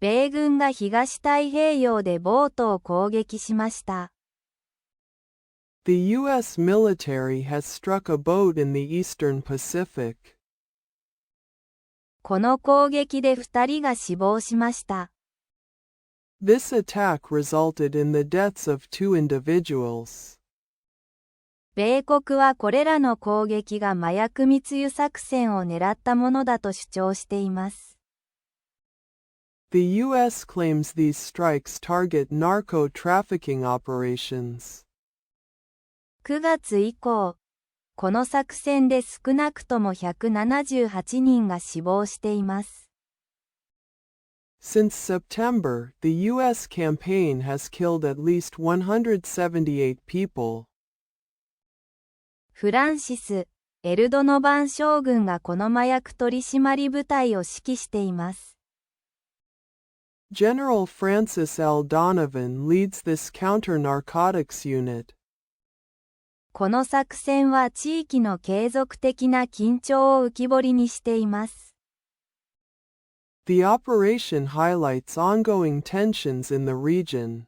米軍が東太平洋でボートを攻撃しました。The U.S. military has struck a boat in the Eastern Pacific. この攻撃で2人が死亡しました。This attack resulted in the deaths of 2 individuals. 米国はこれらの攻撃が麻薬密輸作戦を狙ったものだと主張しています。The U.S. claims these strikes target narco trafficking operations. 9月以降、この作戦で少なくとも178人が死亡しています。Since September, the U.S. campaign has killed at least 178 people. フランシス・エルドノバン将軍がこの麻薬取締部隊を指揮しています。General Francis L. Donovan leads this counter-narcotics unit. この作戦は地域の継続的な緊張を浮き彫りにしています。The operation highlights ongoing tensions in the region.